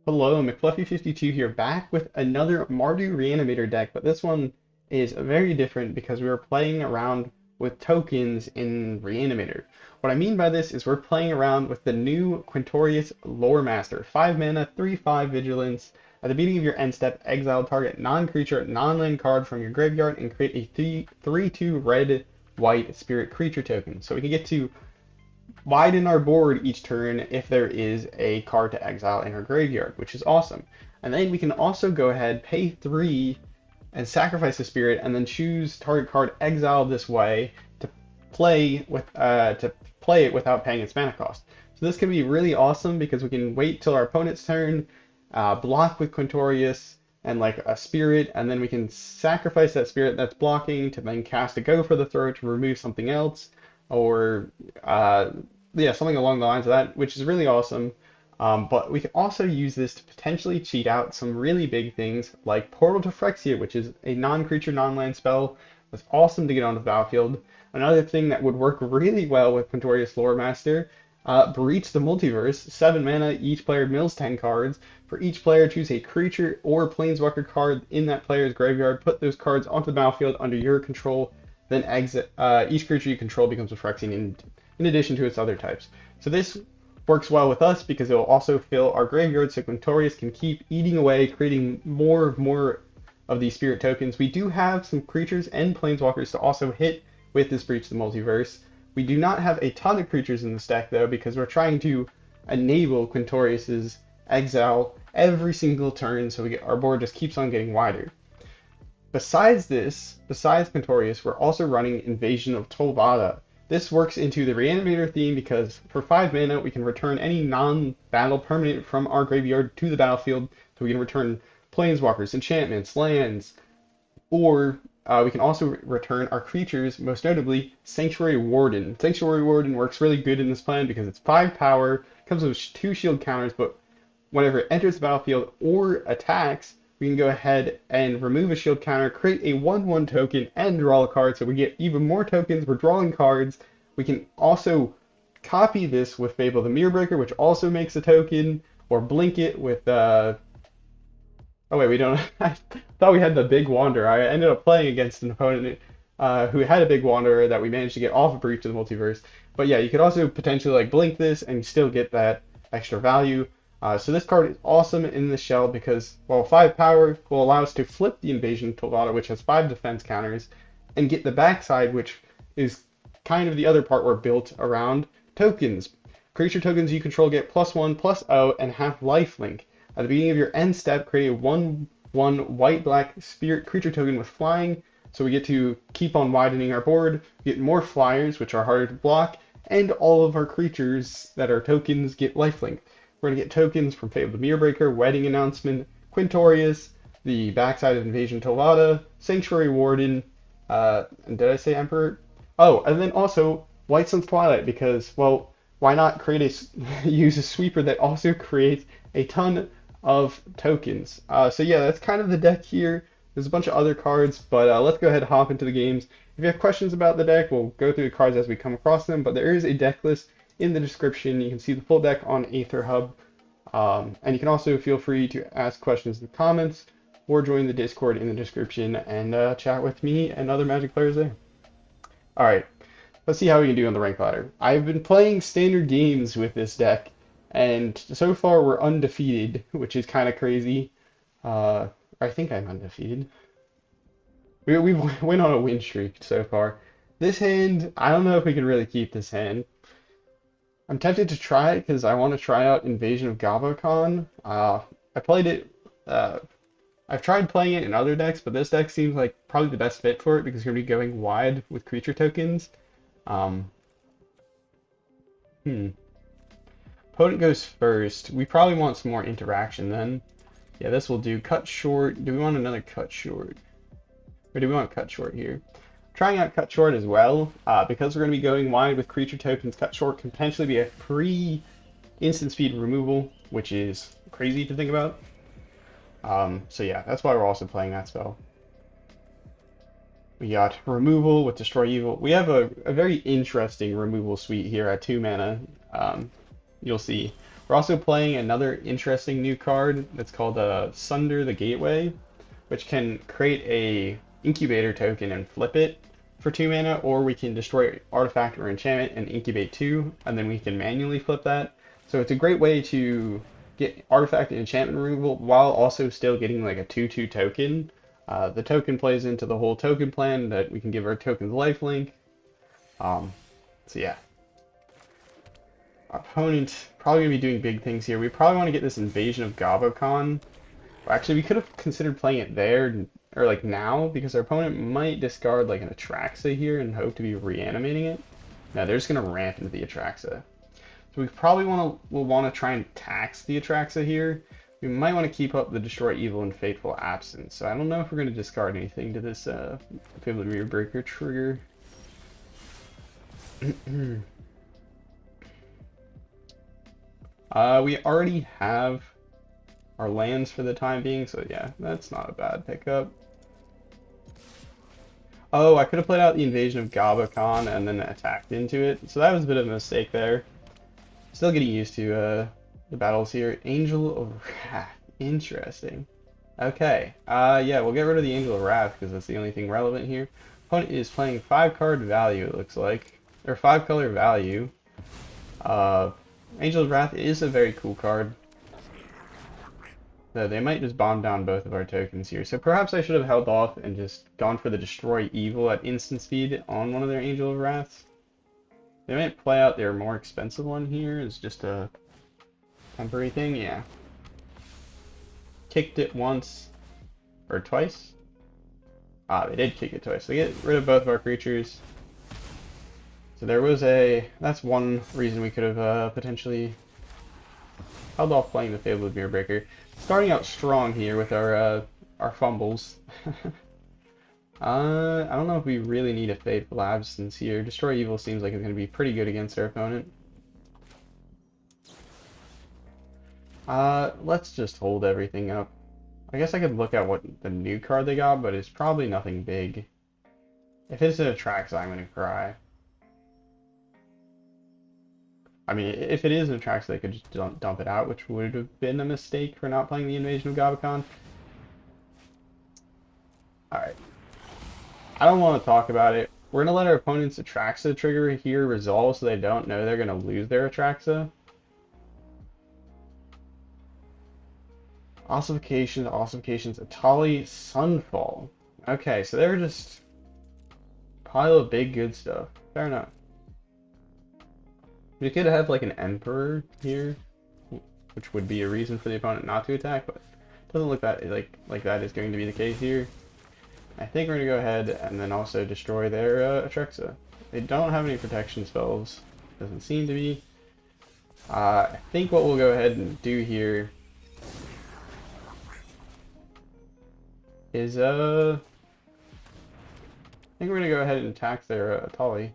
Hello, McFluffy52 here, back with another Mardu Reanimator deck, but this one is very different because we were playing around with tokens in Reanimator. What I mean by this is we're playing around with the new Quintorius Loremaster, 5 mana, 3/5 vigilance. At the beginning of your end step, exile target non-creature, non-land card from your graveyard and create a 3/2 red-white spirit creature token. So we can get to widen our board each turn if there is a card to exile in our graveyard, which is awesome. And then we can also go ahead, pay 3, and sacrifice a spirit, and then choose target card exile this way to play it without paying its mana cost. So this can be really awesome because we can wait till our opponent's turn, block with Quintorius and like a spirit, and then we can sacrifice that spirit that's blocking to then cast a Go for the Throat to remove something else, or yeah, something along the lines of that, which is really awesome. But we can also use this to potentially cheat out some really big things like Portal to Phyrexia, which is a non-creature, non-land spell that's awesome to get onto the battlefield. Another thing that would work really well with Quintorius Loremaster, Breach the Multiverse, 7 mana, each player mills 10 cards. For each player, choose a creature or planeswalker card in that player's graveyard, put those cards onto the battlefield under your control, then exit. Each creature you control becomes a Phyrexian in addition to its other types. So this works well with us because it will also fill our graveyard so Quintorius can keep eating away, creating more of these spirit tokens. We do have some creatures and planeswalkers to also hit with this Breach the Multiverse. We do not have a ton of creatures in this deck though because we're trying to enable Quintorius's exile every single turn so our board just keeps on getting wider. Besides Quintorius, we're also running Invasion of Tolvada. This works into the Reanimator theme because for 5 mana we can return any non-battle permanent from our graveyard to the battlefield. So we can return planeswalkers, enchantments, lands, or we can also return our creatures, most notably Sanctuary Warden. Sanctuary Warden works really good in this plan because it's 5 power, comes with 2 shield counters, but whenever it enters the battlefield or attacks, we can go ahead and remove a shield counter, create a 1/1 token, and draw a card. So we get even more tokens. We're drawing cards. We can also copy this with Fable the Mirrorbreaker, which also makes a token, or blink it with oh wait, we don't. I thought we had the Big Wanderer. I ended up playing against an opponent who had a Big Wanderer that we managed to get off of Breach of the Multiverse. But yeah, you could also potentially like blink this and still get that extra value. So this card is awesome in the shell because, well, 5 power will allow us to flip the Invasion of Tolvada, which has 5 defense counters, and get the backside, which is kind of the other part we're built around tokens. Creature tokens you control get +1/+0 and have lifelink. At the beginning of your end step, create a 1/1 white-black spirit creature token with flying, so we get to keep on widening our board, get more flyers, which are harder to block, and all of our creatures that are tokens get lifelink. We're going to get tokens from Fable the Mirrorbreaker, Wedding Announcement, Quintorius, the backside of Invasion Tolvada, Sanctuary Warden, and did I say Emperor? Oh, and then also White Sun's Twilight because, well, why not use a sweeper that also creates a ton of tokens? So yeah, that's kind of the deck here. There's a bunch of other cards, but let's go ahead and hop into the games. If you have questions about the deck, we'll go through the cards as we come across them, but there is a deck list in the description. You can see the full deck on Aether Hub. And you can also feel free to ask questions in the comments or join the Discord in the description and chat with me and other Magic players there. Alright, let's see how we can do on the rank ladder. I've been playing standard games with this deck, and so far we're undefeated, which is kind of crazy. I think I'm undefeated. We went on a win streak so far. This hand, I don't know if we can really keep this hand. I'm tempted to try it because I want to try out Invasion of Gabokon. I played it. I've tried playing it in other decks, but this deck seems like probably the best fit for it because you're going to be going wide with creature tokens. Um, hmm. Opponent goes first. We probably want some more interaction then. Yeah, this will do. Cut short. Do we want another cut short? Or do we want cut short here? Trying out cut short as well, because we're going to be going wide with creature tokens. Cut short can potentially be a free instant speed removal, which is crazy to think about. So yeah, that's why we're also playing that spell. We got removal with Destroy Evil. We have a very interesting removal suite here at 2 mana. You'll see. We're also playing another interesting new card that's called Sunder the Gateway, which can create a incubator token and flip it for 2 mana, or we can destroy artifact or enchantment and incubate 2, and then we can manually flip that. So it's a great way to get artifact and enchantment removal while also still getting like a 2/2 token. The token plays into the whole token plan that we can give our tokens lifelink. So yeah, our opponent probably gonna be doing big things here. We probably want to get this Invasion of Gabokon. Actually, we could have considered playing it there, or like now, because our opponent might discard like an Atraxa here and hope to be reanimating it. No, they're just gonna ramp into the Atraxa. So we probably will want to try and tax the Atraxa here. We might want to keep up the Destroy Evil and Fateful Absence. So I don't know if we're going to discard anything to this Fable Breaker trigger. We already have our lands for the time being, so yeah, that's not a bad pickup. Oh, I could have played out the Invasion of Gabokon and then attacked into it, so that was a bit of a mistake there. Still getting used to the battles here. Angel of Wrath. Interesting. Okay. Yeah, we'll get rid of the Angel of Wrath because that's the only thing relevant here. Opponent is playing 5-card value, it looks like. Or 5-color value. Angel of Wrath is a very cool card. So they might just bomb down both of our tokens here. So perhaps I should have held off and just gone for the Destroy Evil at instant speed on one of their Angel of Wraths. They might play out their more expensive one here as just a temporary thing, yeah. Kicked it once, or twice? Ah, they did kick it twice. They get rid of both of our creatures. So there was that's one reason we could have potentially held off playing the Fable Mirror Breaker. Starting out strong here with our fumbles. I don't know if we really need a Fateful Absence here. Destroy Evil seems like it's going to be pretty good against our opponent. Let's just hold everything up. I guess I could look at what the new card they got, but it's probably nothing big. If it's an Atraxa, I'm going to cry. I mean, if it is an Atraxa, they could just dump it out, which would have been a mistake for not playing the Invasion of Gabokon. Alright. I don't want to talk about it. We're going to let our opponent's Atraxa trigger here resolve so they don't know they're going to lose their Atraxa. Ossifications, Atali, Sunfall. Okay, so they're just pile of big good stuff. Fair enough. We could have like an Emperor here, which would be a reason for the opponent not to attack, but it doesn't look that like that is going to be the case here. I think we're going to go ahead and then also destroy their Atraxa. They don't have any protection spells. Doesn't seem to be. I think what we'll go ahead and do here is I think we're gonna go ahead and attack their Atali.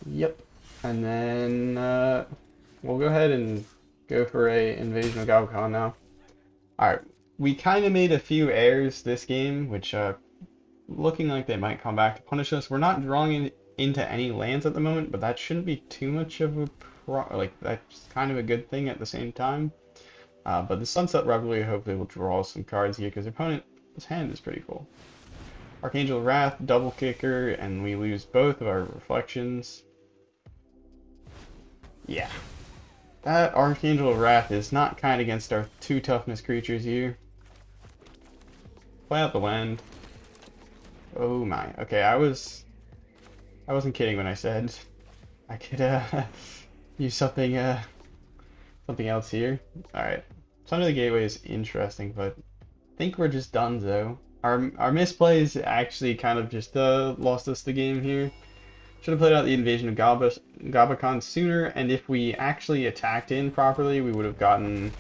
Yep. And then we'll go ahead and go for a Invasion of Gabokon now. Alright, we kind of made a few errors this game, which looking like they might come back to punish us. We're not drawing into any lands at the moment, but that shouldn't be too much of a that's kind of a good thing at the same time. But the Sunset Revelry hopefully will draw some cards here because the opponent's hand is pretty full. Archangel Wrath, double kicker, and we lose both of our reflections. Yeah. That Archangel Wrath is not kind against our 2 toughness creatures here. Play out the land. Oh my. Okay, I wasn't kidding when I said I could use something else here. Alright. Sunder the Gateway is interesting, but I think we're just done though. Our misplays actually kind of just lost us the game here. Should have played out the Invasion of Gabokon sooner, and if we actually attacked in properly, we would have gotten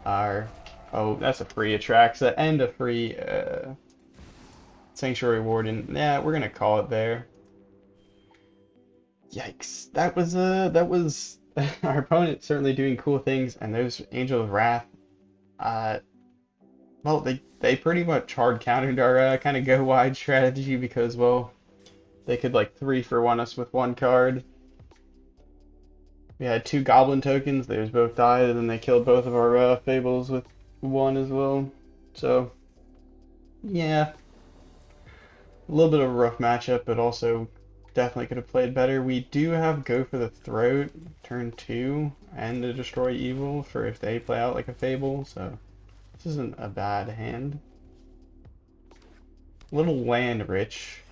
our... Oh, that's a free Atraxa and a free Sanctuary Warden. Yeah, we're gonna call it there. Yikes. That was our opponent certainly doing cool things, and those Angel of Wrath, well, they pretty much hard countered our kind of go wide strategy because, well, they could like 3-for-1 us with one card. We had 2 goblin tokens, those both died, and then they killed both of our fables with 1 as well. So, yeah, a little bit of a rough matchup, but also definitely could have played better. We do have Go for the Throat, turn 2, and to Destroy Evil for if they play out like a Fable, so this isn't a bad hand. A little land rich.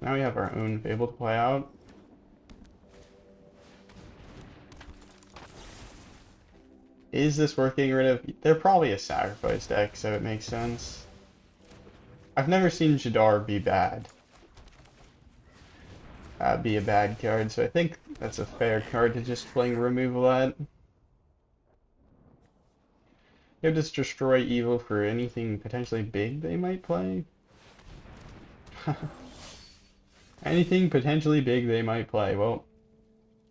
Now we have our own Fable to play out. Is this worth getting rid of? They're probably a sacrifice deck, so it makes sense. I've never seen Jadar be bad. Be a bad card, so I think that's a fair card to just fling removal at. You'll just destroy evil for anything potentially big they might play. Anything potentially big they might play. Well,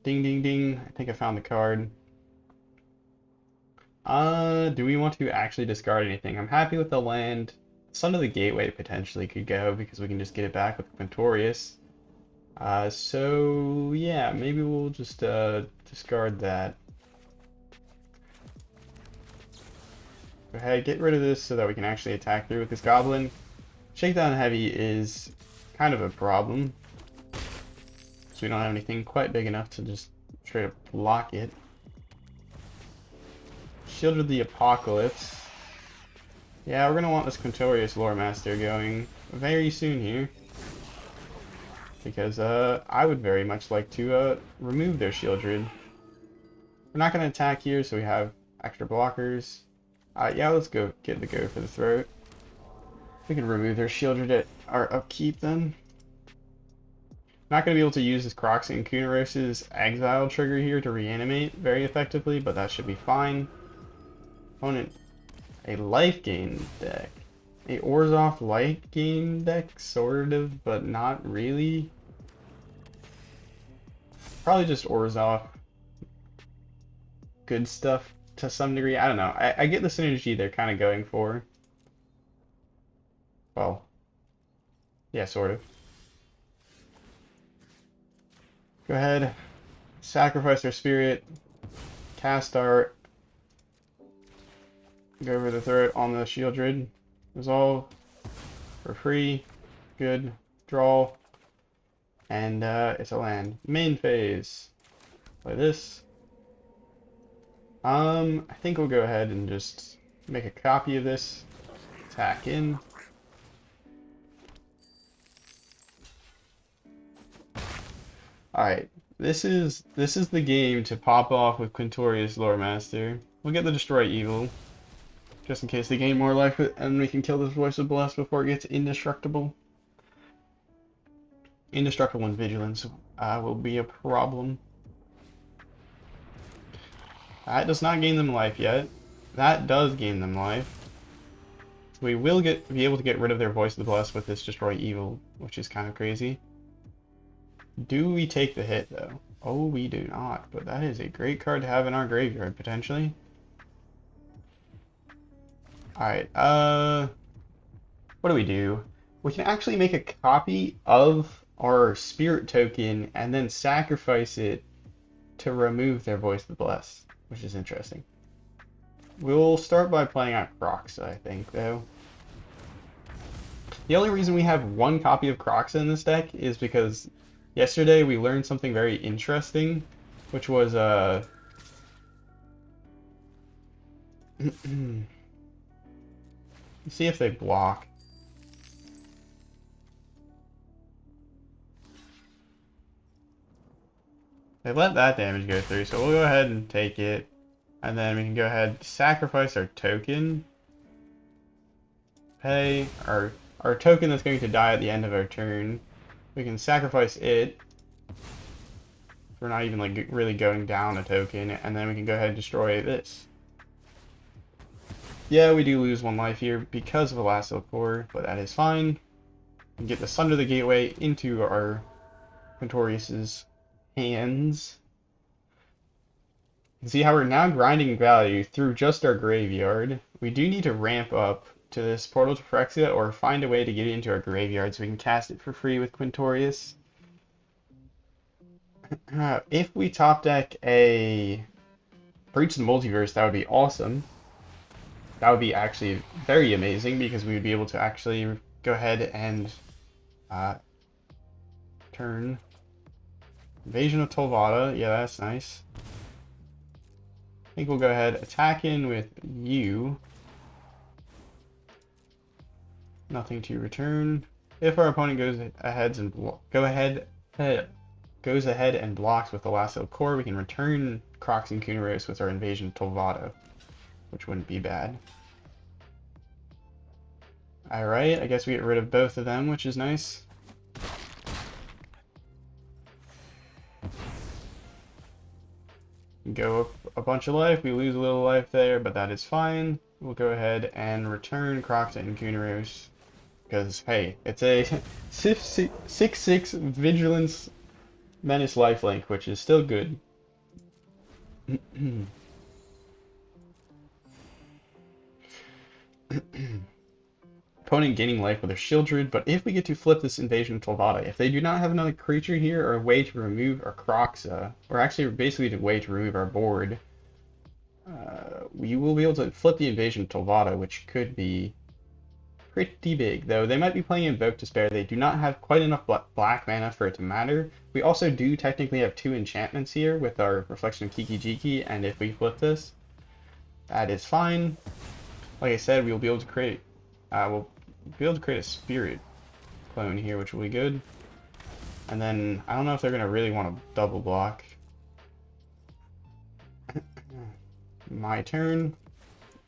ding ding ding. I think I found the card. Do we want to actually discard anything? I'm happy with the land. Sunder the Gateway potentially could go because we can just get it back with Quintorius. So yeah, maybe we'll just discard that. Go ahead, get rid of this so that we can actually attack through with this goblin. Shakedown heavy is kind of a problem. So we don't have anything quite big enough to just straight up block it. Shielded the Apocalypse. Yeah, we're gonna want this Quintorius Loremaster going very soon here. Because I would very much like to remove their Shieldred. We're not gonna attack here, so we have extra blockers. Yeah, let's go get the Go for the Throat. We can remove their Shieldred at our upkeep then. Not going to be able to use this Kroxa and Kunoros' exile trigger here to reanimate very effectively, but that should be fine. Opponent, a life gain deck. A Orzhov life gain deck, sort of, but not really. Probably just Orzhov. Good stuff to some degree. I don't know. I get the synergy they're kind of going for. Well, yeah, sort of. Go ahead, sacrifice our spirit, cast our Go over the Throat on the Shieldred, resolve for free, good, draw, and it's a land. Main phase, play this. I think we'll go ahead and just make a copy of this, attack in. Alright, this is the game to pop off with Quintorius Loremaster. We'll get the Destroy Evil, just in case they gain more life, and we can kill this Voice of Bless before it gets indestructible. Indestructible and Vigilance will be a problem. That does not gain them life yet. That does gain them life. We will be able to get rid of their Voice of the Blessed with this Destroy Evil, which is kind of crazy. Do we take the hit, though? Oh, we do not, but that is a great card to have in our graveyard, potentially. Alright, what do we do? We can actually make a copy of our Spirit token and then sacrifice it to remove their Voice of the Blessed, which is interesting. We'll start by playing out Kroxa, I think, though. The only reason we have 1 copy of Kroxa in this deck is because yesterday we learned something very interesting, which was, see if they block. They let that damage go through, so we'll go ahead and take it. And then we can go ahead and sacrifice our token. Pay our token that's going to die at the end of our turn. We can sacrifice it. We're not even like really going down a token, and then we can go ahead and destroy this. Yeah, we do lose 1 life here because of the last core, but that is fine. We can get the Sunder the Gateway into our Quintorius's hands. You can see how we're now grinding value through just our graveyard. We do need to ramp up to this Portal to Phyrexia or find a way to get it into our graveyard so we can cast it for free with Quintorius. If we top deck a Breach the Multiverse, that would be awesome. That would be actually very amazing because we would be able to actually go ahead and turn Invasion of Tolvada. Yeah, that's nice. I think we'll go ahead attack in with you. Nothing to return. If our opponent goes ahead and blocks with the Lasso Core, we can return Kroxa and Kunoros with our Invasion of Tolvada, which wouldn't be bad. Alright, I guess we get rid of both of them, which is nice. Go up a bunch of life, we lose a little life there, but that is fine. We'll go ahead and return Kroxa and Kunoros, because, hey, it's a 6/6 Vigilance Menace lifelink, which is still good. Opponent gaining life with a Shieldred, but if we get to flip this Invasion of Tolvada, if they do not have another creature here or a way to remove our Kroxa, or actually basically a way to remove our board, we will be able to flip the Invasion of Tolvada, which could be pretty big, though they might be playing Invoke Despair. They do not have quite enough black mana for it to matter. We also do technically have 2 enchantments here with our Reflection of Kiki-Jiki, and if we flip this, that is fine. Like I said, we'll be able to create a spirit clone here, which will be good. And then I don't know if they're gonna really want to double block. My turn.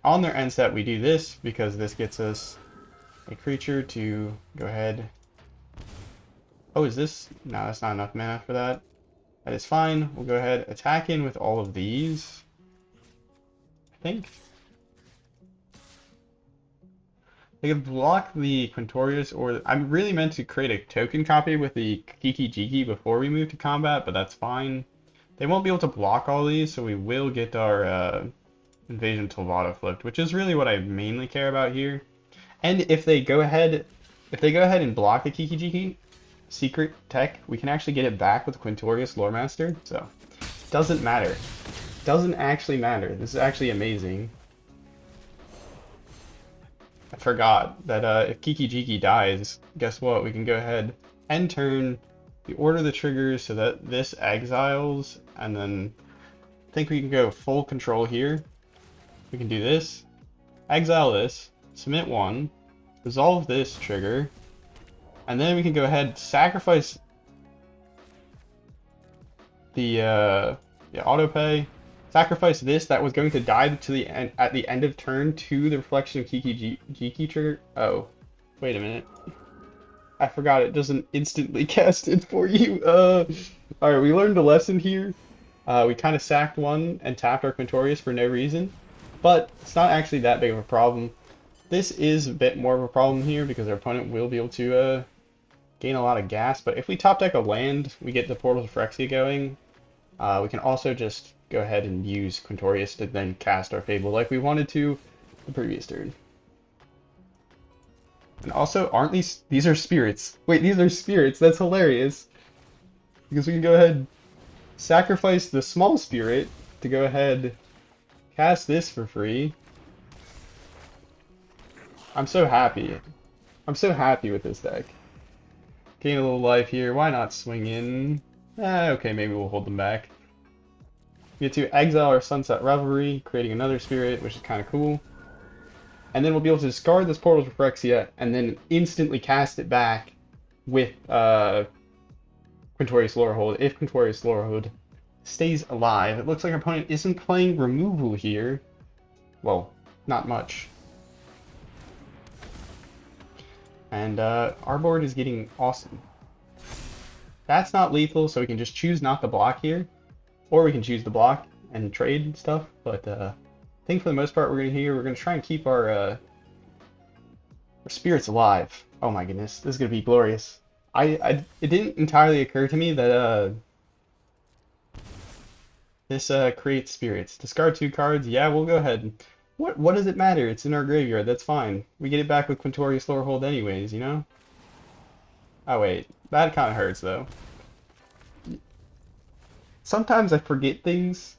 On their end step, we do this because this gets us a creature to go ahead. Oh, is this? No, that's not enough mana for that. That is fine. We'll go ahead, attack in with all of these. I think. They could block the Quintorius, or I'm really meant to create a token copy with the Kiki-Jiki before we move to combat, but that's fine. They won't be able to block all these, so we will get our Invasion Tolvada flipped, which is really what I mainly care about here. And if they go ahead and block the Kiki-Jiki secret tech, we can actually get it back with Quintorius Loremaster. So doesn't matter. Doesn't actually matter. This is actually amazing. I forgot that if Kiki-Jiki dies, guess what? We can go ahead and turn the order of the triggers so that this exiles, and then I think we can go full control here. We can do this, exile this, submit 1, resolve this trigger, and then we can go ahead and sacrifice the auto pay. Sacrifice this that was going to die to the end at the end of turn to the Reflection of Kiki-Jiki trigger. Oh, wait a minute. I forgot it doesn't instantly cast it for you. Alright, we learned a lesson here. We kind of sacked one and tapped our Quintorius for no reason, but it's not actually that big of a problem. This is a bit more of a problem here because our opponent will be able to gain a lot of gas, but if we top deck a land, we get the Portals of Phyrexia going. We can also just go ahead and use Quintorius to then cast our Fable like we wanted to the previous turn. And also, aren't these are spirits? Wait, these are spirits. That's hilarious. Because we can go ahead and sacrifice the small spirit to go ahead cast this for free. I'm so happy. I'm so happy with this deck. Gain a little life here. Why not swing in? Okay, maybe we'll hold them back. We get to exile our Sunset Revelry, creating another spirit, which is kind of cool. And then we'll be able to discard this Portals of Phyrexia and then instantly cast it back with Quintorius Lorehold. If Quintorius Lorehold stays alive, it looks like our opponent isn't playing removal here. Well, not much. And our board is getting awesome. That's not lethal, so we can just choose not to block here. Or we can choose to block and trade stuff, but I think for the most part we're going to try and keep our spirits alive. Oh my goodness, this is going to be glorious. It didn't entirely occur to me that this creates spirits. Discard 2 cards, yeah, we'll go ahead. What does it matter? It's in our graveyard, that's fine. We get it back with Quintorius Lorehold anyways, you know? Oh wait, that kind of hurts though. Sometimes I forget things.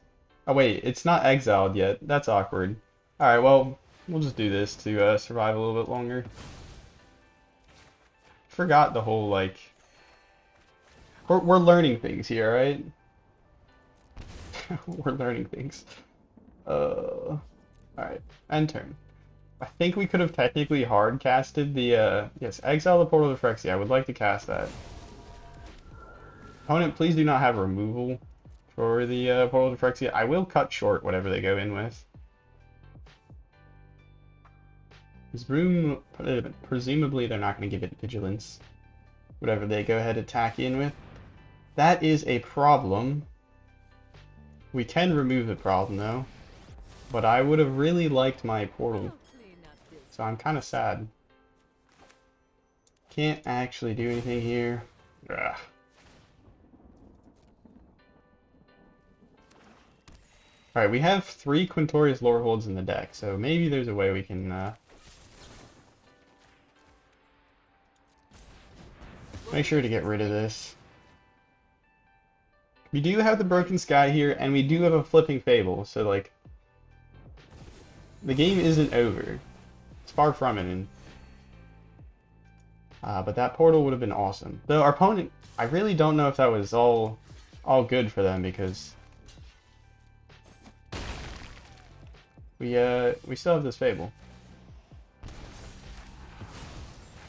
Oh wait, it's not exiled yet. That's awkward. Alright, well, we'll just do this to survive a little bit longer. Forgot the whole, like... We're learning things here, right? We're learning things. Alright, end turn. I think we could have technically hard casted the, yes, exile the portal to Phyrexia. I would like to cast that. Opponent, please do not have removal for the portal to Phyrexia. I will cut short whatever they go in with. Presumably they're not going to give it vigilance. Whatever they go ahead attack in with. That is a problem. We can remove the problem though. But I would have really liked my portal. So I'm kind of sad. Can't actually do anything here. Ugh. Alright, we have 3 Quintorius lore holds in the deck, so maybe there's a way we can make sure to get rid of this. We do have the Broken Sky here, and we do have a Flipping Fable, so like, the game isn't over. It's far from it. But that portal would have been awesome. Though our opponent, I really don't know if that was all good for them, because we still have this Fable.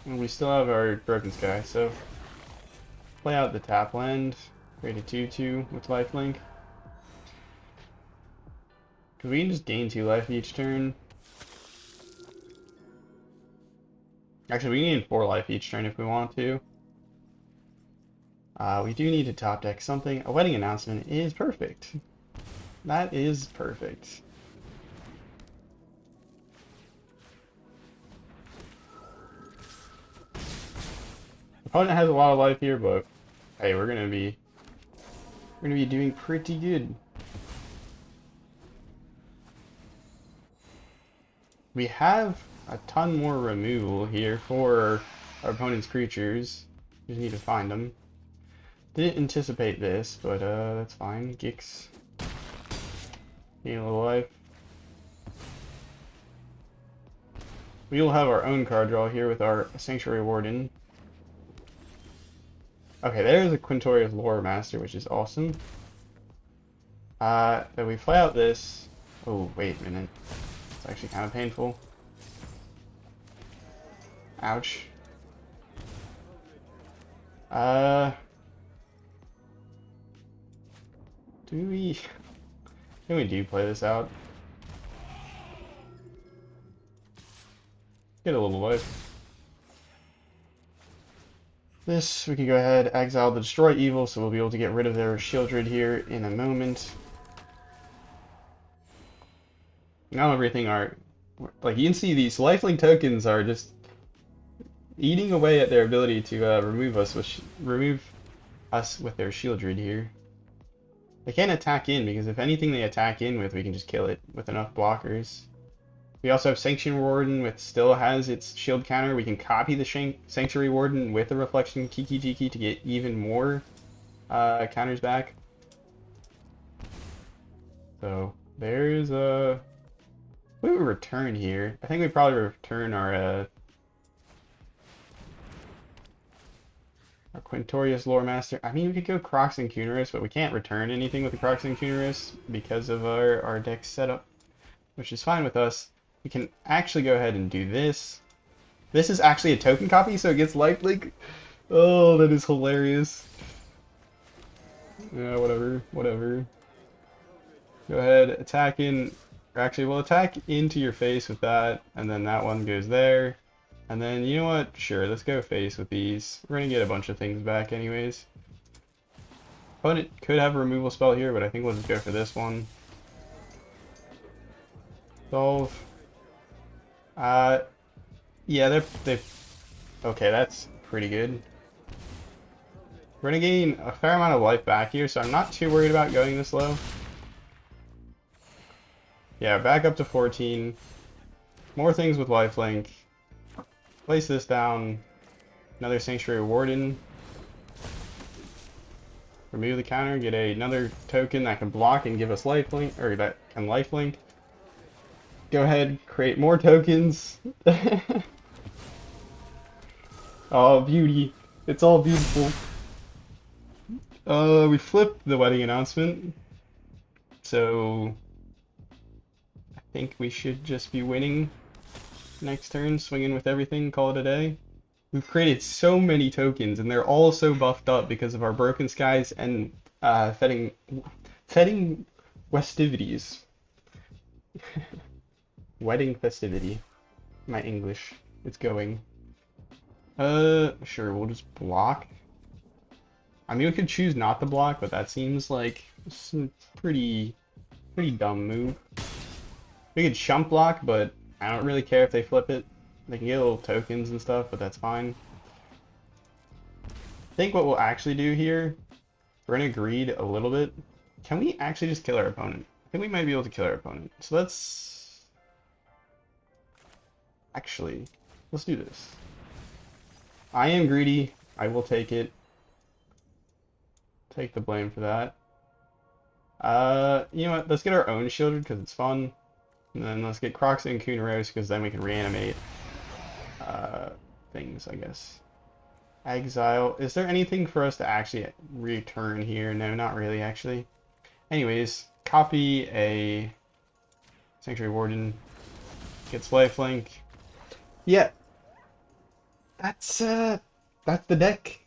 And we still have our Broken Sky, so play out the tap land, create a 2/2 with lifelink. Because we can just gain 2 life each turn. Actually, we gain 4 life each turn if we want to. We do need to top deck something. A wedding announcement is perfect. That is perfect. Opponent has a lot of life here, but hey, we're gonna be doing pretty good. We have a ton more removal here for our opponent's creatures. Just need to find them. Didn't anticipate this, but that's fine. Gix. Gain a little life. We will have our own card draw here with our Sanctuary Warden. Okay, there's a Quintorius Loremaster, which is awesome. Then we play out this. Oh, wait a minute. It's actually kind of painful. Ouch. Do we... I think we do play this out. Get a little life. This, we can go ahead, exile the Destroy Evil, so we'll be able to get rid of their Shieldred here in a moment. Now everything are... Like, you can see these lifelink tokens are just eating away at their ability to remove us with their Shieldred here. They can't attack in, because if anything they attack in with, we can just kill it with enough blockers. We also have Sanctuary Warden, which still has its shield counter. We can copy the Sanctuary Warden with the Reflection Kiki Jiki to get even more counters back. So there's a... We would return here. I think we probably return our Quintorius Loremaster. I mean, we could go Kroxa and Kunoros, but we can't return anything with the Kroxa and Kunoros because of our deck setup, which is fine with us. We can actually go ahead and do this. This is actually a token copy, so it gets lifelink. Oh, that is hilarious. Yeah, whatever. Go ahead, attack in. Or actually, we'll attack into your face with that, and then that one goes there. And then, you know what? Sure, let's go face with these. We're gonna get a bunch of things back anyways. Opponent could have a removal spell here, but I think we'll just go for this one. Solve. Yeah, they okay, that's pretty good. We're gonna gain a fair amount of life back here, so I'm not too worried about going this low. Yeah, back up to 14. More things with lifelink. Place this down. Another Sanctuary Warden. Remove the counter, get another token that can block and give us lifelink, or that can lifelink. Go ahead, create more tokens. Oh, beauty. It's all beautiful. We flipped the wedding announcement. So I think we should just be winning next turn, swinging with everything, call it a day. We've created so many tokens, and they're all so buffed up because of our Broken Skies and fetting festivities. Wedding festivity. My English. It's going. Sure, we'll just block. I mean, we could choose not to block, but that seems like a pretty dumb move. We could chump block, but I don't really care if they flip it. They can get little tokens and stuff, but that's fine. I think what we'll actually do here, we're gonna greed a little bit. Can we actually just kill our opponent? I think we might be able to kill our opponent. So let's do this. I am greedy. I will take it. Take the blame for that. You know what? Let's get our own shielded because it's fun. And then let's get Kroxa and Kunoros because then we can reanimate things, I guess. Exile. Is there anything for us to actually return here? No, not really, actually. Anyways, copy a Sanctuary Warden. Gets lifelink. Yeah. That's the deck.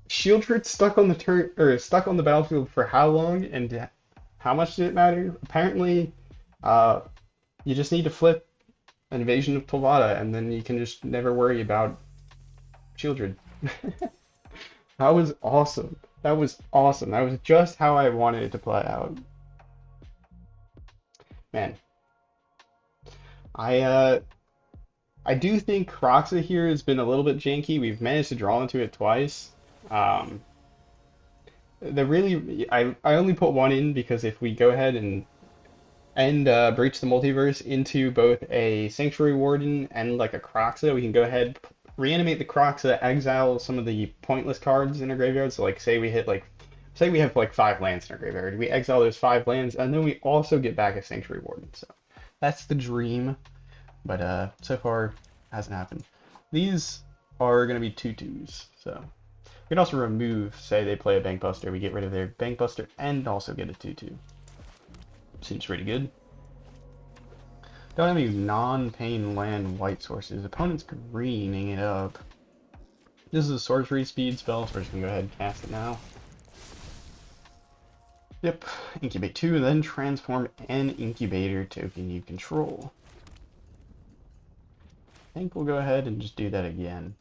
Shieldred stuck on the turn or stuck on the battlefield for how long and how much did it matter? Apparently, you just need to flip an Invasion of Tolvada and then you can just never worry about Shieldred. That was awesome. That was awesome. That was just how I wanted it to play out. Man. I do think Kroxa here has been a little bit janky. We've managed to draw into it twice. I only put one in because if we go ahead and breach the multiverse into both a Sanctuary Warden and like a Kroxa, we can go ahead, reanimate the Kroxa, exile some of the pointless cards in our graveyard. So like say we have like 5 lands in our graveyard. We exile those 5 lands and then we also get back a Sanctuary Warden. So that's the dream. But so far hasn't happened. These are gonna be 2/2s, so we can also remove, say they play a Bankbuster, we get rid of their Bankbuster and also get a 2/2. Seems pretty good. Don't have any non-pain land white sources. Opponent's greening it up. This is a sorcery speed spell, so we're just gonna go ahead and cast it now. Yep, incubate 2, then transform an incubator token you control. I think we'll go ahead and just do that again.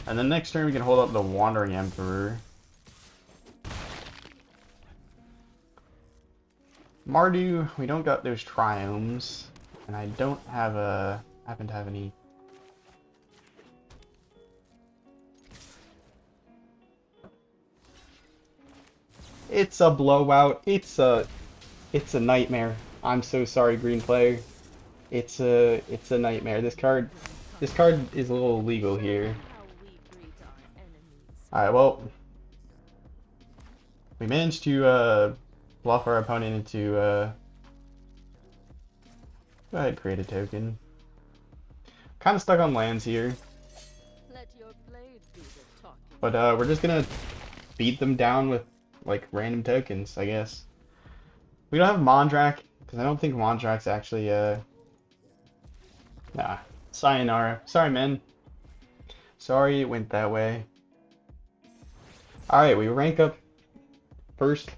And then next turn we can hold up the Wandering Emperor. Mardu, we don't got those triomes, and I don't have happen to have any. It's a blowout. It's a nightmare. I'm so sorry, green player. It's a nightmare. This card is a little illegal here. Alright, well, we managed to bluff our opponent into go ahead, create a token. Kind of stuck on lands here, but we're just gonna beat them down with like random tokens, I guess. We don't have Mondrak because I don't think Mondrak's actually nah. Sayonara. Sorry, man. Sorry it went that way. Alright, we rank up first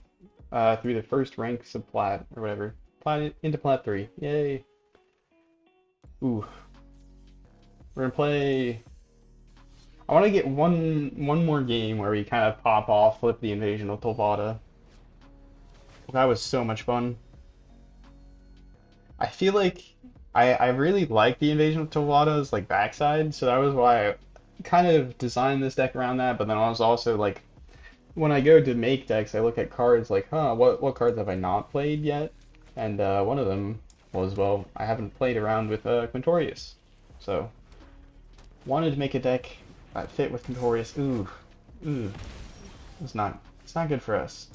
through the first ranks of plat or whatever. Plat into plat 3. Yay. Ooh. We're gonna play. I want to get one more game where we kind of pop off, flip the Invasion of Tolvada. That was so much fun. I feel like I really like the Invasion of Tolvada's like backside, so that was why I kind of designed this deck around that. But then I was also like, when I go to make decks, I look at cards like, huh, what cards have I not played yet? And one of them was, well, I haven't played around with Quintorius, so wanted to make a deck that fit with Quintorius. Ooh. It's not good for us.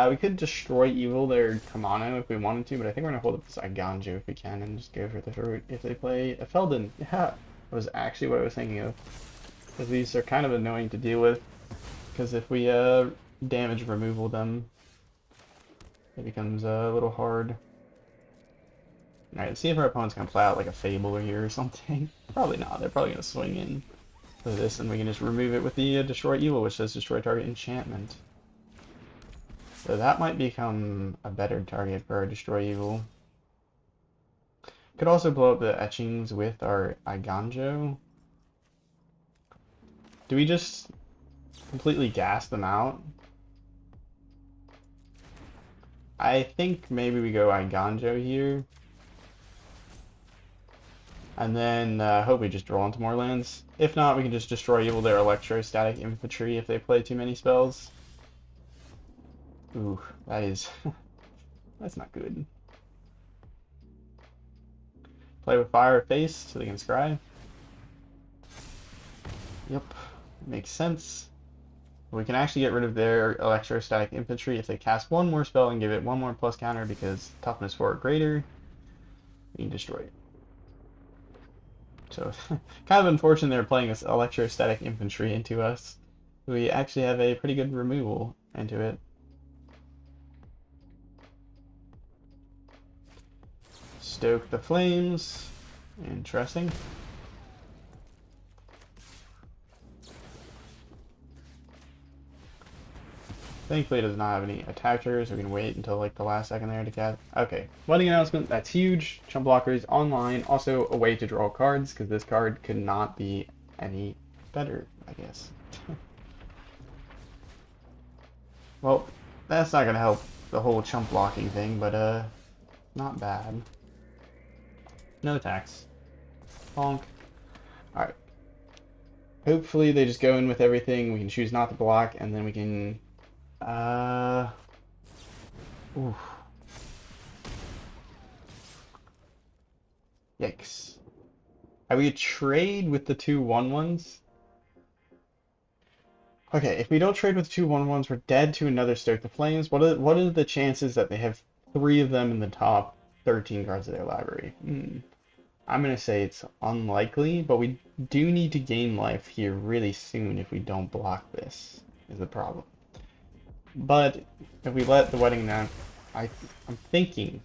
We could destroy evil their Kamano if we wanted to, but I think we're gonna hold up this Iganjo if we can and just go for the fruit if they play a Feldon. Yeah, that was actually what I was thinking of. Because these are kind of annoying to deal with. Because if we damage removal them, it becomes a little hard. Alright, let's see if our opponent's gonna play out like a Fable here or something. Probably not. They're probably gonna swing in for this, and we can just remove it with the Destroy Evil, which says Destroy Target Enchantment. So that might become a better target for our Destroy Evil. Could also blow up the etchings with our Iganjo. Do we just completely gas them out? I think maybe we go Iganjo here. And then hope we just draw into more lands. If not, we can just destroy evil their electrostatic infantry if they play too many spells. Ooh, that is... that's not good. Play with fire face so they can scry. Yep, makes sense. We can actually get rid of their electrostatic infantry if they cast one more spell and give it one more plus counter because toughness 4 or greater. We can destroy it. So, kind of unfortunate they're playing this electrostatic infantry into us. We actually have a pretty good removal into it. Stoke the flames. Interesting. Thankfully it does not have any attack triggers, so we can wait until like the last second there to cast. Okay, wedding announcement, that's huge. Chump blockers online. Also a way to draw cards, because this card could not be any better, I guess. Well, that's not gonna help the whole chump blocking thing, but not bad. No attacks. Bonk. Alright. Hopefully they just go in with everything. We can choose not to block, and then we can oof. Yikes. Have we trade with the two 1/1s? Okay, if we don't trade with the two 1/1s, we're dead to another Stoke the Flames. What are the chances that they have 3 of them in the top 13 cards of their library? I'm gonna say it's unlikely, but we do need to gain life here really soon if we don't block this, is the problem. But if we let the wedding down, I'm thinking,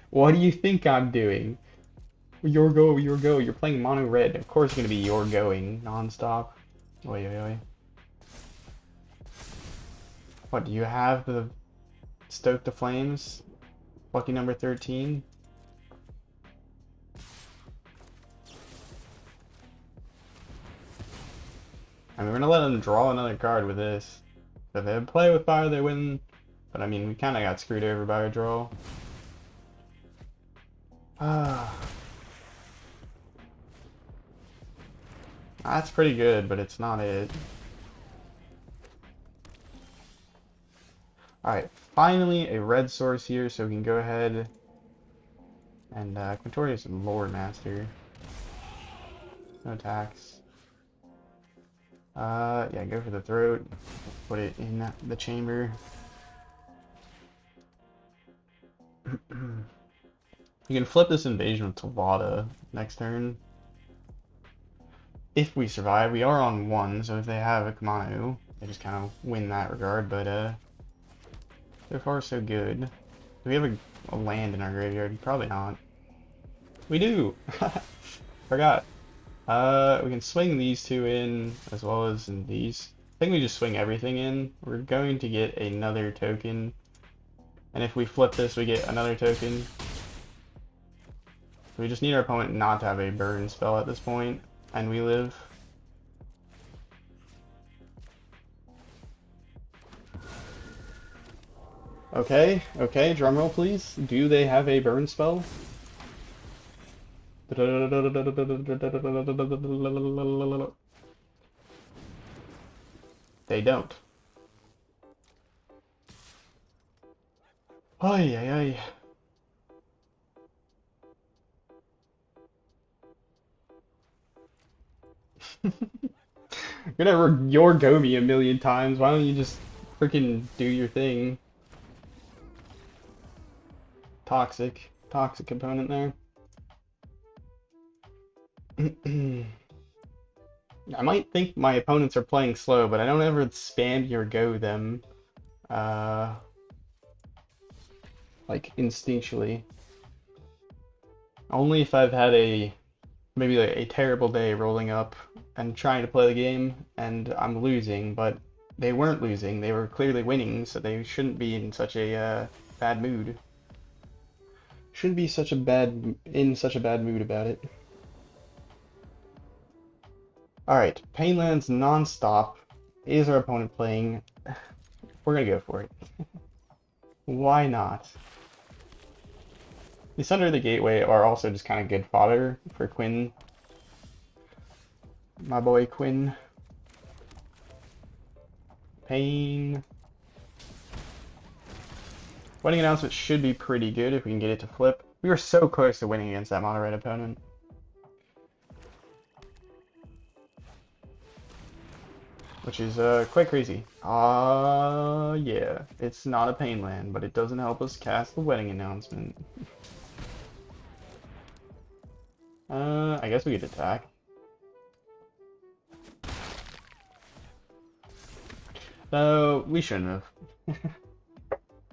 what do you think I'm doing? Your go, your go. You're playing mono red. Of course, it's gonna be your going nonstop. Oi, oi, oi. What do you have? The Stoke the Flames? Lucky number 13? I mean, we're gonna let them draw another card with this. If they play with fire, they win. But I mean, we kind of got screwed over by a draw. Ah. That's pretty good, but it's not it. Alright, finally a red source here, so we can go ahead and Quintorius and Loremaster. No attacks. Yeah, go for the throat. Put it in the chamber. You can flip this invasion with Tolvada next turn. If we survive, we are on 1, so if they have a Kamano, they just kind of win that regard, but so far so good. Do we have a land in our graveyard? Probably not. We do! Forgot. We can swing these two in, as well as in these. I think we just swing everything in. We're going to get another token. And if we flip this, we get another token. We just need our opponent not to have a burn spell at this point, and we live. Okay, okay, drumroll please. Do they have a burn spell? They don't. Ay, ay, ay. You're gonna your go me a million times. Why don't you just freaking do your thing? Toxic component there. I might think my opponents are playing slow, but I don't ever spam your go them, uh, like instinctually. Only if I've had maybe like a terrible day rolling up and trying to play the game and I'm losing, but they weren't losing. They were clearly winning, so they shouldn't be in such a bad mood. Shouldn't be in such a bad mood about it. All right, Painlands non-stop. Is our opponent playing? We're gonna go for it. Why not? The Sunder the Gateway are also just kind of good fodder for Quinn. My boy Quinn. Pain. Wedding announcement should be pretty good if we can get it to flip. We were so close to winning against that mono red opponent. Which is quite crazy. Yeah. It's not a pain land, but it doesn't help us cast the wedding announcement. I guess we could attack. Though we shouldn't have.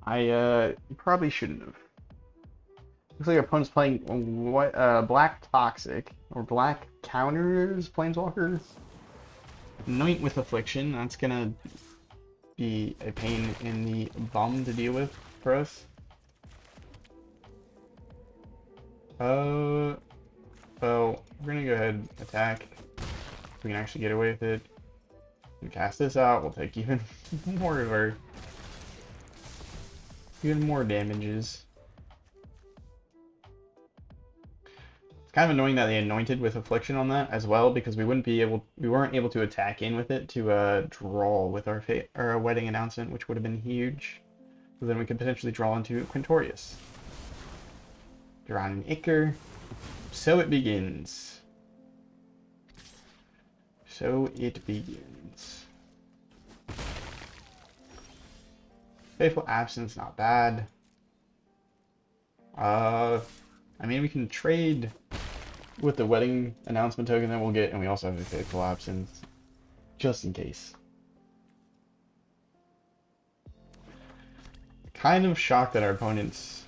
I probably shouldn't have. Looks like our opponent's playing what black toxic or black counters planeswalker. Anoint with affliction. That's gonna be a pain in the bum to deal with for us. Well, we're gonna go ahead and attack. We can actually get away with it. We cast this out. We'll take even more of our even more damages. It's kind of annoying that they anointed with affliction on that as well, because we weren't able to attack in with it to draw with our wedding announcement, which would have been huge. So then we could potentially draw into Quintorius. Draw on an Ichor. So it begins. So it begins. Faithful Absence, not bad. I mean, we can trade with the wedding announcement token that we'll get, and we also have a Faithful Absence, just in case. Kind of shocked that our opponents...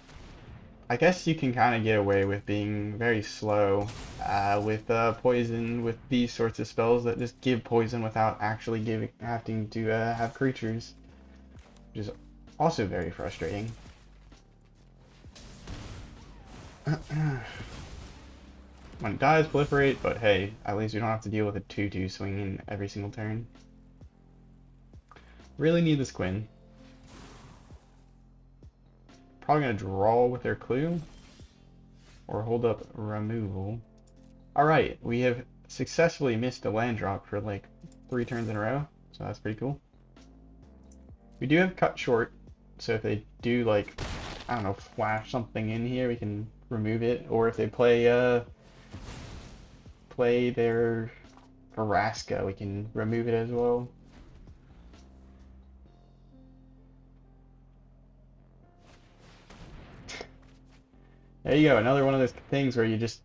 I guess you can kind of get away with being very slow with poison, with these sorts of spells that just give poison without actually having to have creatures, which is also very frustrating. When it dies, proliferate, but hey, at least we don't have to deal with a 2/2 swinging every single turn. Really need this Quinn. Probably gonna draw with their clue, or hold up removal. Alright, we have successfully missed a land drop for like 3 turns in a row, so that's pretty cool. We do have cut short, so if they do like, I don't know, flash something in here, we can remove it, or if they play their Vraska, we can remove it as well. There you go, another one of those things where you just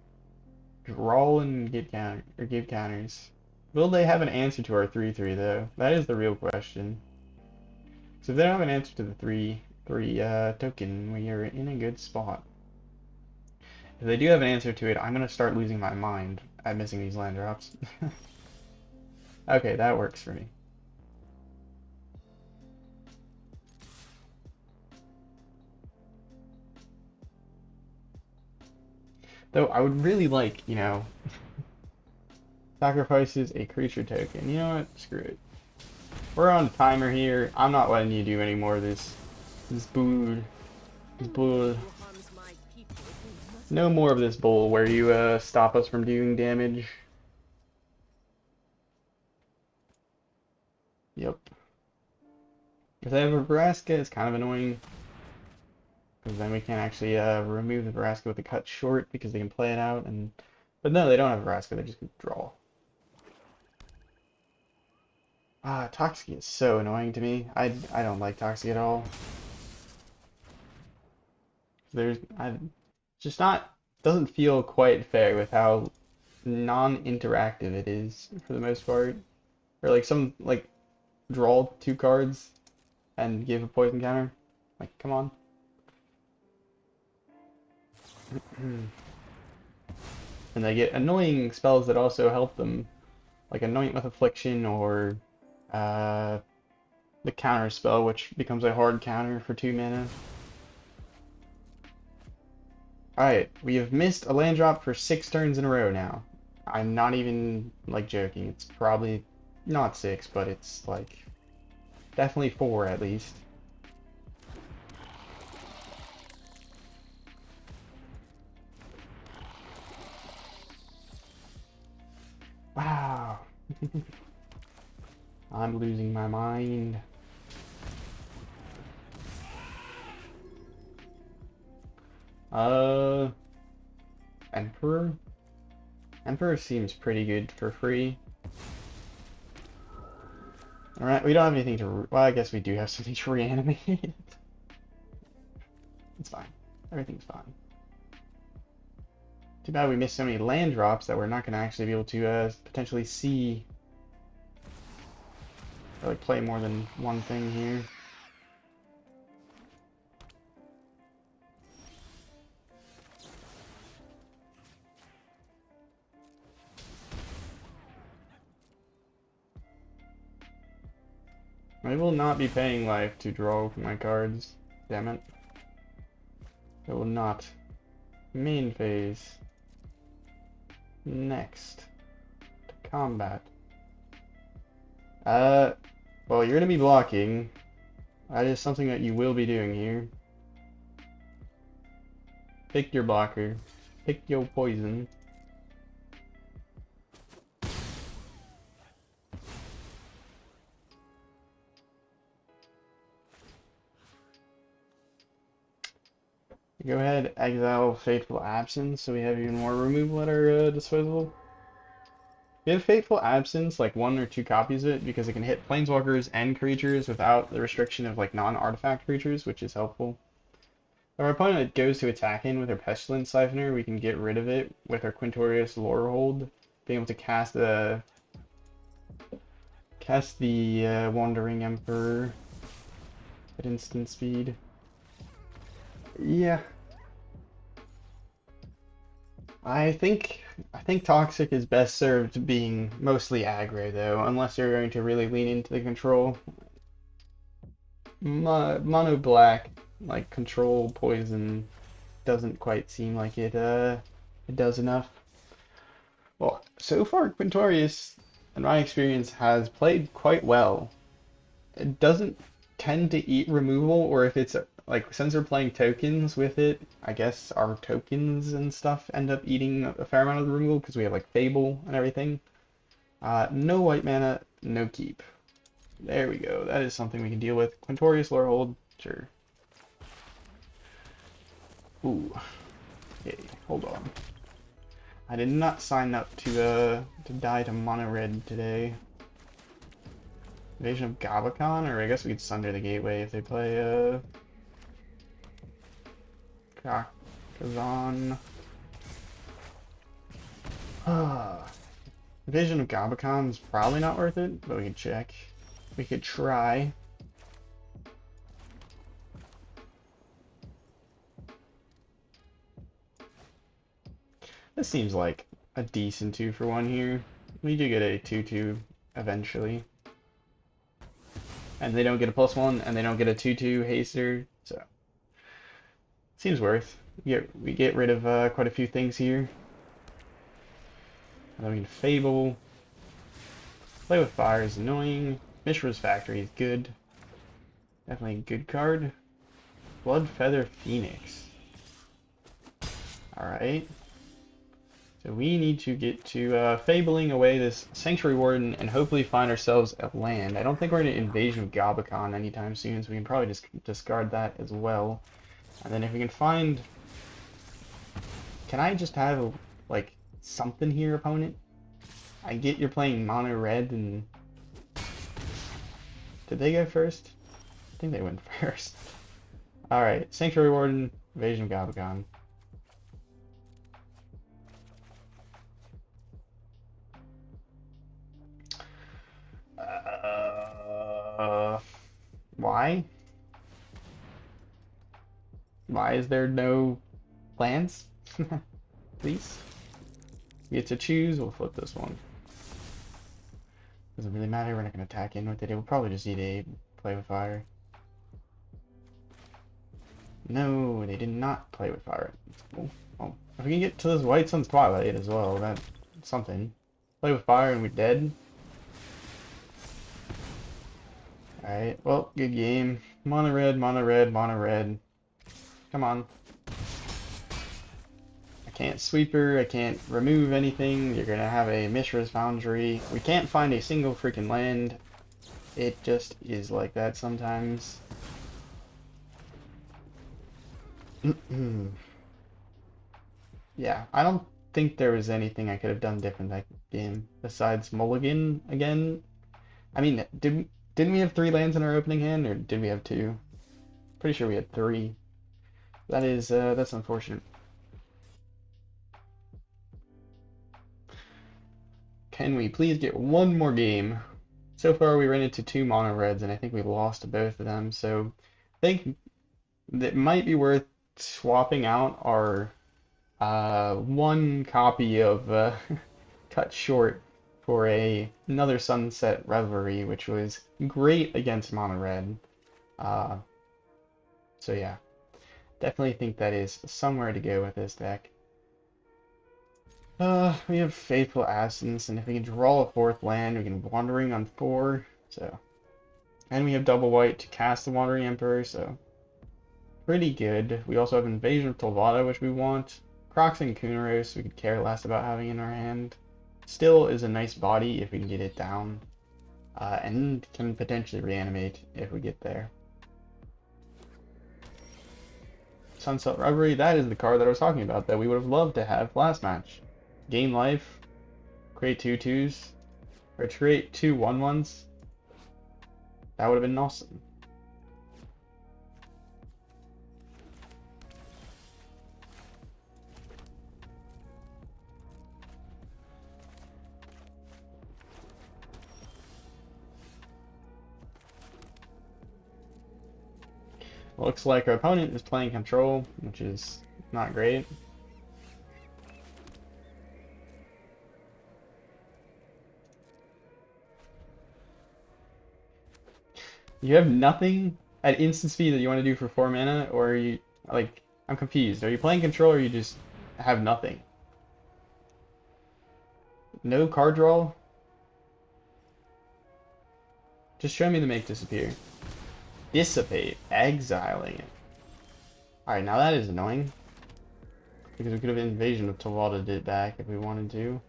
roll and give counters. Will they have an answer to our 3/3 though? That is the real question. So if they don't have an answer to the 3/3 token, we are in a good spot. If they do have an answer to it, I'm gonna start losing my mind at missing these land drops. Okay, that works for me. Though I would really like, you know, sacrifices a creature token. You know what? Screw it. We're on timer here. I'm not letting you do any more of this. This bull. This bull. No more of this bull where you stop us from doing damage. Yep. If they have a Vraska, it's kind of annoying. Because then we can't actually remove the Vraska with the cut short because they can play it out. But no, they don't have Vraska, they just draw. Toxic is so annoying to me. I don't like Toxic at all. I just not doesn't feel quite fair with how non-interactive it is for the most part. Or like some like draw 2 cards and give a poison counter. Like, come on. And they get annoying spells that also help them, like Anoint with Affliction or uh, the counter spell, which becomes a hard counter for 2 mana. Alright, we have missed a land drop for 6 turns in a row now. I'm not even like joking. It's probably not 6, but it's like definitely 4 at least. Wow. I'm losing my mind. Uh, Emperor? Emperor seems pretty good for free. Alright, we don't have anything to... Well, I guess we do have something to reanimate. It's fine. Everything's fine. Too bad we missed so many land drops that we're not going to actually be able to potentially see or like play more than one thing here. I will not be paying life to draw my cards. Damn it. I will not. Main phase. Next. To combat. Well, you're gonna be blocking. That is something that you will be doing here. Pick your blocker. Pick your poison. Go ahead, exile Fateful Absence, so we have even more removal at our disposal. We have Fateful Absence, like 1 or 2 copies of it, because it can hit planeswalkers and creatures without the restriction of like non-artifact creatures, which is helpful. If our opponent goes to attack in with our Pestilence Siphoner, we can get rid of it with our Quintorius Lorehold, being able to cast the Wandering Emperor at instant speed. Yeah, I think Toxic is best served being mostly aggro though, unless you're going to really lean into the control. Mono black, like control poison, doesn't quite seem like it does enough. Well, so far Quintorius, in my experience, has played quite well. It doesn't tend to eat removal, or if it's like since we're playing tokens with it, I guess our tokens and stuff end up eating a fair amount of the removal because we have like Fable and everything. No white mana, no keep. There we go. That is something we can deal with. Quintorius Lorehold, sure. Ooh. Okay, hold on. I did not sign up to die to mono red today. Invasion of Gabakon, or I guess we could Sunder the Gateway if they play Kazan. Invasion of Gabakon's probably not worth it, but we could check. We could try. This seems like a decent 2-for-1 here. We do get a 2-2 eventually. And they don't get a +1, and they don't get a 2-2 haster, so seems worth. We get rid of quite a few things here. I mean, Fable. Play with Fire is annoying. Mishra's Factory is good. Definitely a good card. Bloodfeather Phoenix. Alright. So we need to get to Fabling away this Sanctuary Warden and hopefully find ourselves a land. I don't think we're in an Invasion of Gabakon anytime soon, so we can probably just discard that as well. And then if we can find... Can I just have, like, something here, opponent? I get you're playing mono red and Did they go first? I think they went first. Alright, Sanctuary Warden, Invasion of Gabagon. Why? Why is there no plans? Please? We get to choose, we'll flip this one. Doesn't really matter, we're not going to attack in with it. It will probably just eat a play with fire. No, they did not play with fire. Cool. Well, if we can get to this White Sun's Twilight as well, that's something. Play with fire and we're dead. Alright, well, good game. Mono red, mono red, mono red. Come on. I can't sweeper, I can't remove anything. You're gonna have a Mishra's Foundry. We can't find a single freaking land. It just is like that sometimes. Yeah, I don't think there was anything I could have done different that game besides mulligan again. I mean, didn't we have 3 lands in our opening hand, or did we have 2? Pretty sure we had 3. That is, that's unfortunate. Can we please get one more game? So far we ran into 2 mono reds, and I think we lost both of them, so I think that might be worth swapping out our 1 copy of Cut Short for another Sunset Revelry, which was great against mono red. So yeah, definitely think that is somewhere to go with this deck. We have Faithful Absence, and if we can draw a 4th land, we can Wandering on 4, so. And we have double white to cast the Wandering Emperor, so. Pretty good. We also have Invasion of Tolvada, which we want. Kroxa and Kunoros, we could care less about having in our hand. Still is a nice body if we can get it down. And can potentially reanimate if we get there. Sunset Reverie, that is the card that I was talking about that we would have loved to have last match. Gain life, create 2/2s, or create 2 1/1s. That would have been awesome. Looks like our opponent is playing control, which is not great. You have nothing at instant speed that you want to do for 4 mana, or are you, like, I'm confused. Are you playing control or you just have nothing? No card draw? Just show me the make disappear. Dissipate, exiling it. Alright, now that is annoying. Because we could have Invasion of Tolvada it back if we wanted to.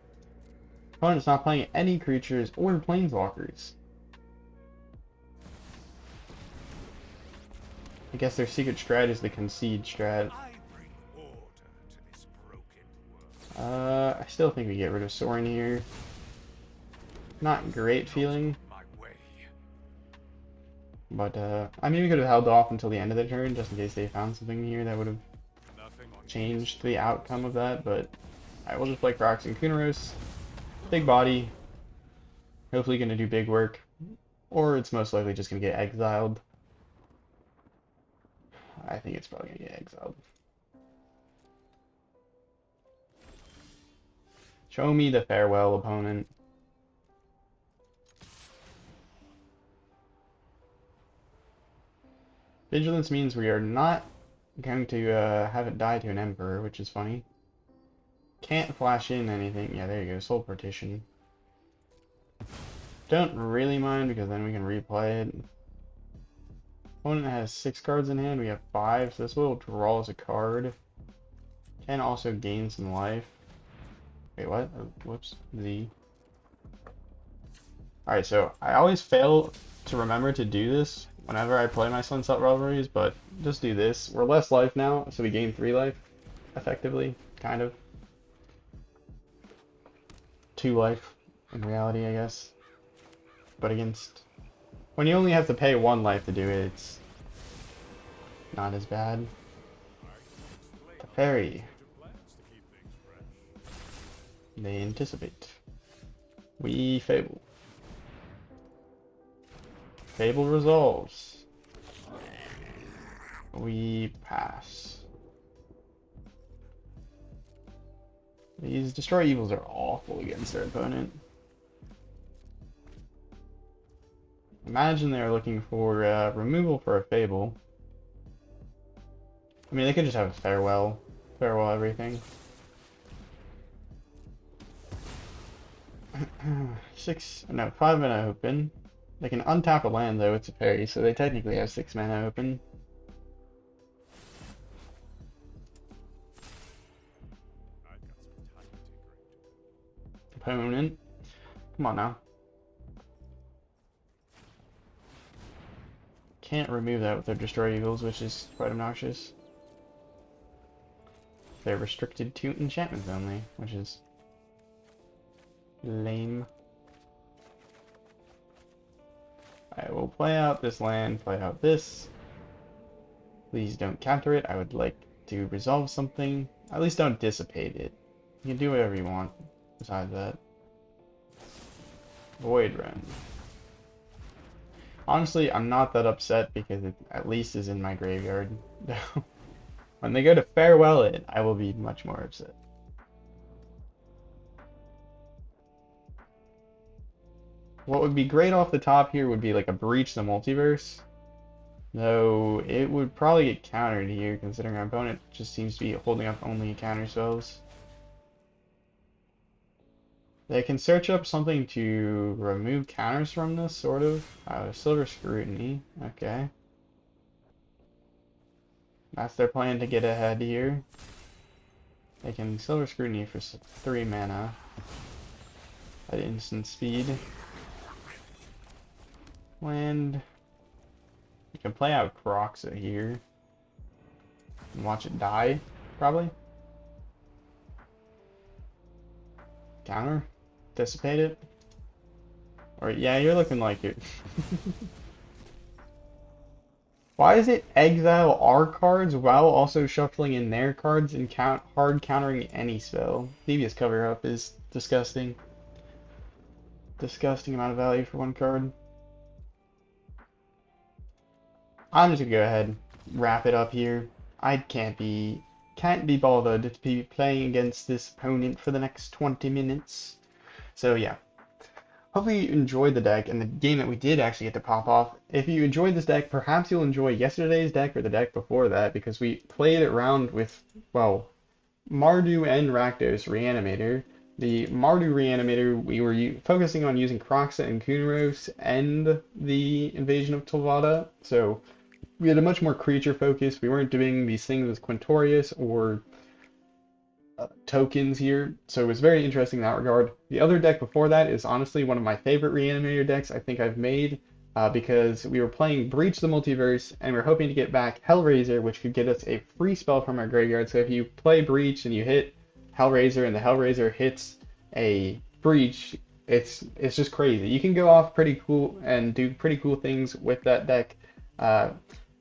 Opponent's not playing any creatures or planeswalkers. I guess their secret strat is the concede strat. I still think we get rid of Sorin here. Not great feeling. But, I mean, we could have held off until the end of the turn, just in case they found something here that would have changed the outcome of that, but I will just play Kroxa and Kunoros. Big body. Hopefully gonna do big work. Or it's most likely just gonna get exiled. I think it's probably gonna get exiled. Show me the farewell, opponent. Vigilance means we are not going to have it die to an Emperor, which is funny. Can't flash in anything. Yeah, there you go. Soul Partition. Don't really mind because then we can replay it. Opponent has 6 cards in hand. We have 5, so this will draw us a card. Can also gain some life. Wait, what? Oh, whoops. Z. Alright, so I always fail to remember to do this whenever I play my Sunset Revelries, but just do this. We're less life now, so we gain 3 life, effectively, kind of. 2 life, in reality, I guess. But against When you only have to pay 1 life to do it, it's not as bad. The fairy. They anticipate. We Fable. Fable resolves. We pass. These Destroy Evils are awful against their opponent. Imagine they're looking for removal for a Fable. I mean, they could just have a Farewell. Farewell everything. 5 mana open. They can untap a land though, it's a fairy, so they technically have 6 mana open. Opponent. Come on now. Can't remove that with their Destroy Evils, which is quite obnoxious. They're restricted to enchantments only, which is lame. I will play out this land, play out this. Please don't counter it. I would like to resolve something. At least don't dissipate it. You can do whatever you want besides that. Void Run. Honestly, I'm not that upset because it at least is in my graveyard. When they go to farewell it, I will be much more upset. What would be great off the top here would be like a Breach the Multiverse. Though it would probably get countered here considering our opponent just seems to be holding up only counter spells. They can search up something to remove counters from this, sort of. Silver Scrutiny, okay. That's their plan to get ahead here. They can Silver Scrutiny for 3 mana at instant speed. Land. You can play out Kroxa here and watch it die, probably. Counter? Dissipate it? Or, yeah, you're looking like it. Why is it exile our cards while also shuffling in their cards and hard countering any spell? Devious Cover Up is disgusting. Disgusting amount of value for 1 card. I'm just gonna go ahead, wrap it up here. I can't be bothered to be playing against this opponent for the next 20 minutes. So yeah. Hopefully you enjoyed the deck and the game that we did actually get to pop off. If you enjoyed this deck, perhaps you'll enjoy yesterday's deck or the deck before that, because we played it around with, well, Mardu and Rakdos Reanimator. The Mardu Reanimator, we were focusing on using Kroxa and Kunoros and the Invasion of Tolvada, so we had a much more creature focus. We weren't doing these things with Quintorius or tokens here, so it was very interesting in that regard. The other deck before that is honestly one of my favorite Reanimator decks I think I've made, because we were playing Breach the Multiverse and we are hoping to get back Hellraiser, which could get us a free spell from our graveyard. So if you play Breach and you hit Hellraiser and the Hellraiser hits a Breach, it's just crazy. You can go off pretty cool and do pretty cool things with that deck.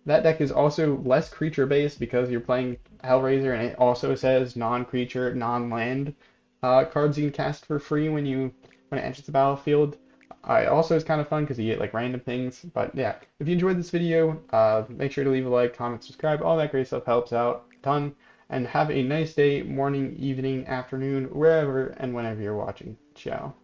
That deck is also less creature based because you're playing Hellraiser, and it also says non-creature, non-land cards you can cast for free when it enters the battlefield. It also is kind of fun because you get like random things. But yeah, if you enjoyed this video, make sure to leave a like, comment, subscribe. All that great stuff helps out a ton. And have a nice day, morning, evening, afternoon, wherever and whenever you're watching. Ciao.